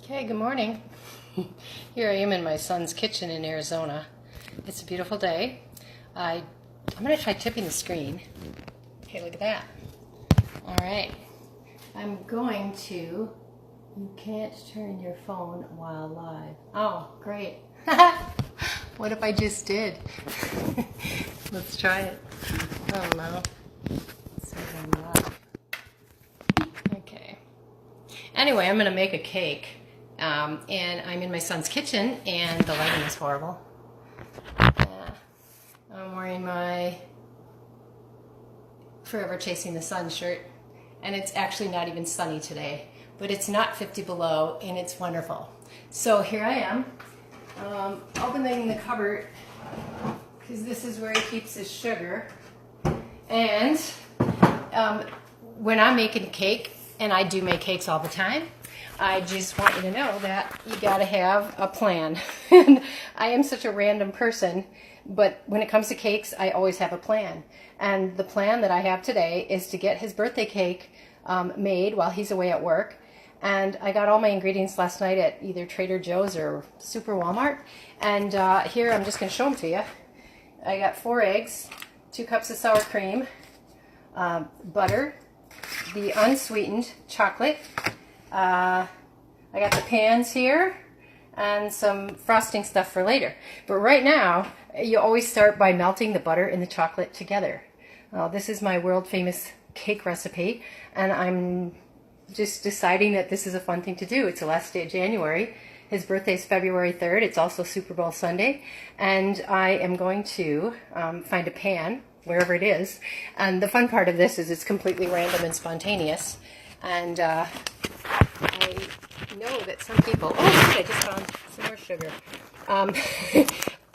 Okay, good morning. Here I am in my son's kitchen in Arizona. It's a beautiful day. I'm going to try tipping the screen. Okay, look at that. All right. I'm going to... You can't turn your phone while live. Oh, great. What if I just did? Let's try it. Oh, no. It says I'm live. Okay. Anyway, I'm going to make a cake. And I'm in my son's kitchen, and the lighting is horrible. I'm wearing my Forever Chasing the Sun shirt, and it's actually not even sunny today, but it's not 50 below, and it's wonderful. So here I am, opening the cupboard, because this is where he keeps his sugar. And when I'm making a cake, and I do make cakes all the time, I just want you to know that you got to have a plan. And I am such a random person, but when it comes to cakes, I always have a plan. And the plan that I have today is to get his birthday cake made while he's away at work. And I got all my ingredients last night at either Trader Joe's or Super Walmart. And here I'm just going to show them to you. I got 4 eggs, 2 cups of sour cream, butter, the unsweetened chocolate. I got the pans here and some frosting stuff for later. But right now, you always start by melting the butter and the chocolate together. This is my world famous cake recipe, and I'm just deciding that this is a fun thing to do. It's the last day of January. His birthday is February 3rd. It's also Super Bowl Sunday. And I am going to find a pan, wherever it is. And the fun part of this is it's completely random and spontaneous. And I know that some people... Oh, look, I just found some more sugar.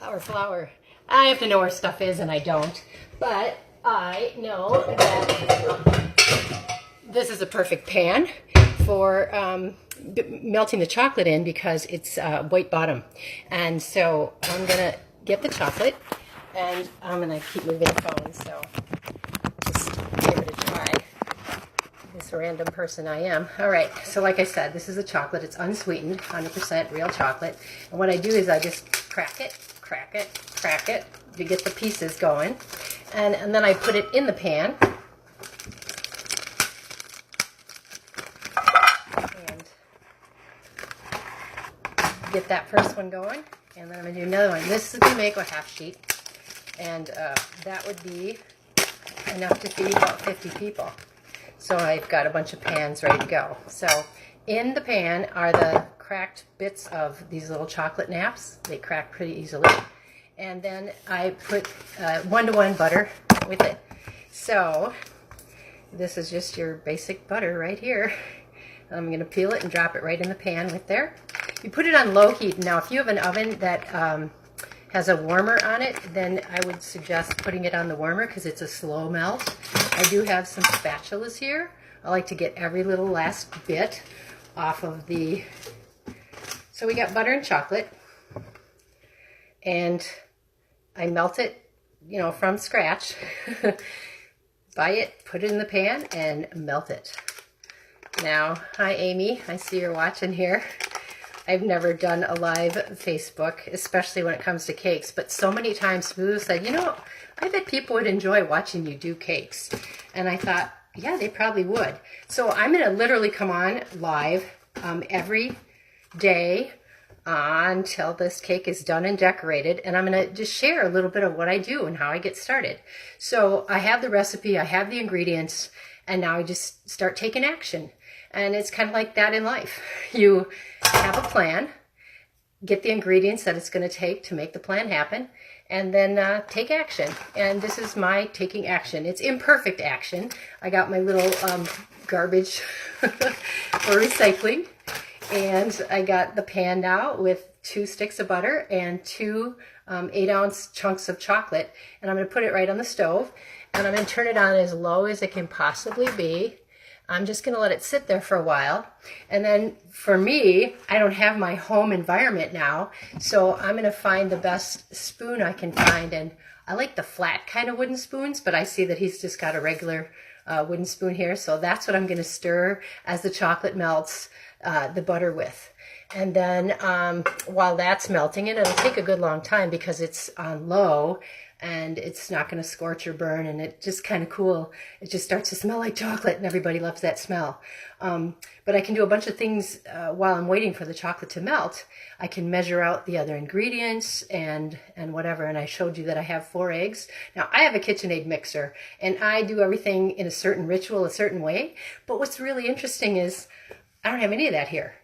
Or flour. I have to know where stuff is, and I don't. But I know that this is a perfect pan for melting the chocolate in, because it's white bottom. And so I'm going to get the chocolate, and I'm going to keep moving the phone, so just give it a try. This random person I am. All right, so like I said, this is the chocolate. It's unsweetened, 100% real chocolate. And what I do is I just crack it to get the pieces going. And then I put it in the pan. And get that first one going. And then I'm going to do another one. This is going to make a half sheet. And that would be enough to feed about 50 people. So I've got a bunch of pans ready to go. So in the pan are the cracked bits of these little chocolate naps. They crack pretty easily. And then I put 1-to-1 butter with it. So this is just your basic butter right here. I'm going to peel it and drop it right in the pan with there. You put it on low heat. Now if you have an oven that has a warmer on it, then I would suggest putting it on the warmer, because it's a slow melt. I do have some spatulas here. I like to get every little last bit off of the... So we got butter and chocolate, and I melt it, you know, from scratch. Buy it, put it in the pan, and melt it. Now, hi Amy, I see you're watching here. I've never done a live Facebook, especially when it comes to cakes, but so many times people said, you know, I bet people would enjoy watching you do cakes. And I thought, yeah, they probably would. So I'm going to literally come on live every day until this cake is done and decorated, and I'm going to just share a little bit of what I do and how I get started. So I have the recipe, I have the ingredients, and now I just start taking action. And it's kind of like that in life. You have a plan, get the ingredients that it's going to take to make the plan happen, and then take action. And this is my taking action. It's imperfect action. I got my little garbage for recycling, and I got the pan now with 2 sticks of butter and 2 8-ounce chunks of chocolate, and I'm going to put it right on the stove, and I'm going to turn it on as low as it can possibly be. I'm just going to let it sit there for a while. And then for me, I don't have my home environment now, so I'm going to find the best spoon I can find. And I like the flat kind of wooden spoons, but I see that he's just got a regular wooden spoon here. So that's what I'm going to stir as the chocolate melts the butter with. And then while that's melting, and it'll take a good long time because it's on low and it's not going to scorch or burn, and it's just kind of cool. It just starts to smell like chocolate, and everybody loves that smell. But I can do a bunch of things while I'm waiting for the chocolate to melt. I can measure out the other ingredients and whatever, and I showed you that I have 4 eggs. Now, I have a KitchenAid mixer, and I do everything in a certain ritual, a certain way. But what's really interesting is I don't have any of that here.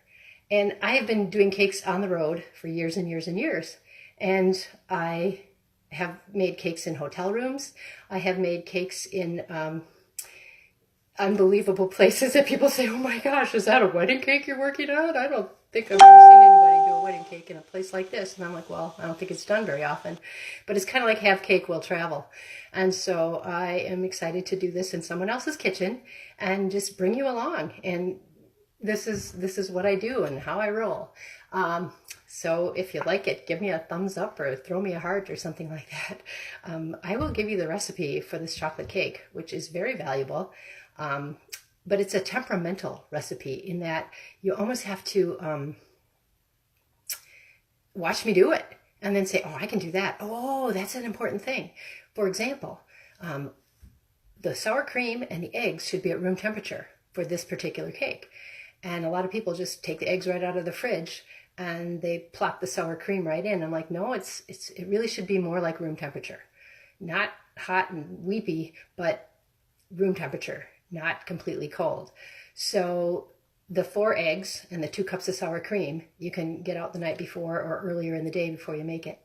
And I have been doing cakes on the road for years and years and years. And I have made cakes in hotel rooms. I have made cakes in unbelievable places that people say, oh my gosh, is that a wedding cake you're working on? I don't think I've ever seen anybody do a wedding cake in a place like this. And I'm like, well, I don't think it's done very often. But it's kind of like have cake will travel. And so I am excited to do this in someone else's kitchen and just bring you along. And this is what I do and how I roll. So if you like it, give me a thumbs up or throw me a heart or something like that. I will give you the recipe for this chocolate cake, which is very valuable. But it's a temperamental recipe in that you almost have to watch me do it and then say, oh, I can do that. Oh, that's an important thing. For example, the sour cream and the eggs should be at room temperature for this particular cake. And a lot of people just take the eggs right out of the fridge and they plop the sour cream right in. I'm like, no, it really should be more like room temperature. Not hot and weepy, but room temperature, not completely cold. So the 4 eggs and the 2 cups of sour cream, you can get out the night before or earlier in the day before you make it.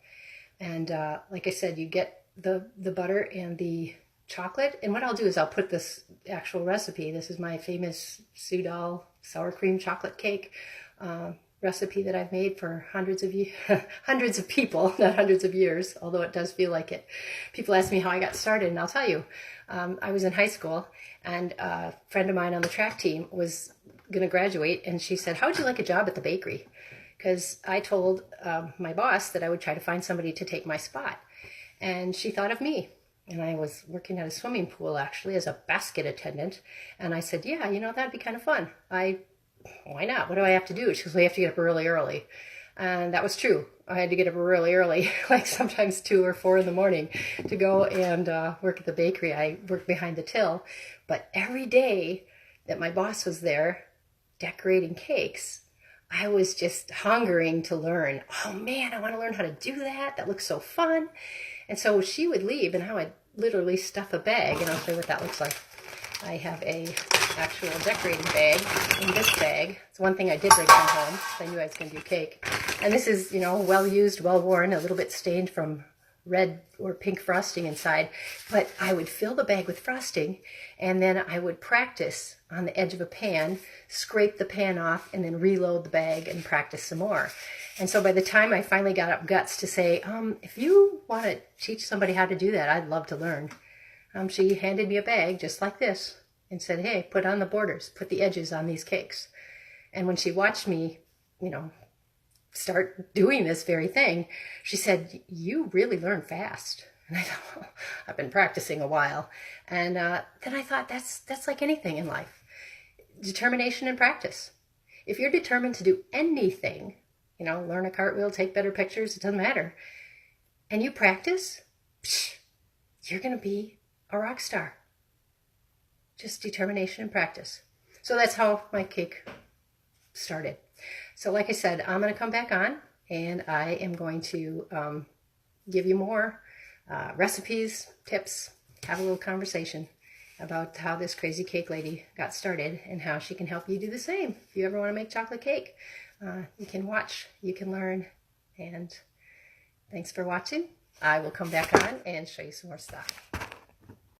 And like I said, you get the butter and the chocolate. And what I'll do is I'll put this actual recipe. This is my famous Susandahl sour cream chocolate cake recipe that I've made for hundreds of people, not hundreds of years, although it does feel like it. People ask me how I got started, and I'll tell you. I was in high school, and a friend of mine on the track team was going to graduate, and she said, how would you like a job at the bakery? Because I told my boss that I would try to find somebody to take my spot. And she thought of me. And I was working at a swimming pool, actually, as a basket attendant. And I said, yeah, that'd be kind of fun. Why not? What do I have to do? She goes, well, you have to get up really early. And that was true. I had to get up really early, like sometimes 2 or 4 in the morning, to go and work at the bakery. I worked behind the till. But every day that my boss was there decorating cakes, I was just hungering to learn. Oh, man, I want to learn how to do that. That looks so fun. And so she would leave, and I would literally stuff a bag, and I'll show you what that looks like. I have a actual decorating bag in this bag. It's one thing I did bring from home, because I knew I was going to do cake. And this is, well used, well worn, a little bit stained from red or pink frosting inside. But I would fill the bag with frosting, and then I would practice on the edge of a pan, scrape the pan off, and then reload the bag and practice some more. And so by the time I finally got up guts to say, if you want to teach somebody how to do that, I'd love to learn. She handed me a bag just like this and said, hey, put on the borders, put the edges on these cakes. And when she watched me, start doing this very thing, she said, you really learn fast. And I thought, well, I've been practicing a while. And then I thought, that's like anything in life. Determination and practice. If you're determined to do anything, learn a cartwheel, take better pictures, it doesn't matter, and you practice, you're going to be a rock star. Just determination and practice. So that's how my cake started. So like I said, I'm going to come back on, and I am going to give you more recipes, tips, have a little conversation about how this crazy cake lady got started and how she can help you do the same. If you ever want to make chocolate cake, you can watch, you can learn, and thanks for watching. I will come back on and show you some more stuff.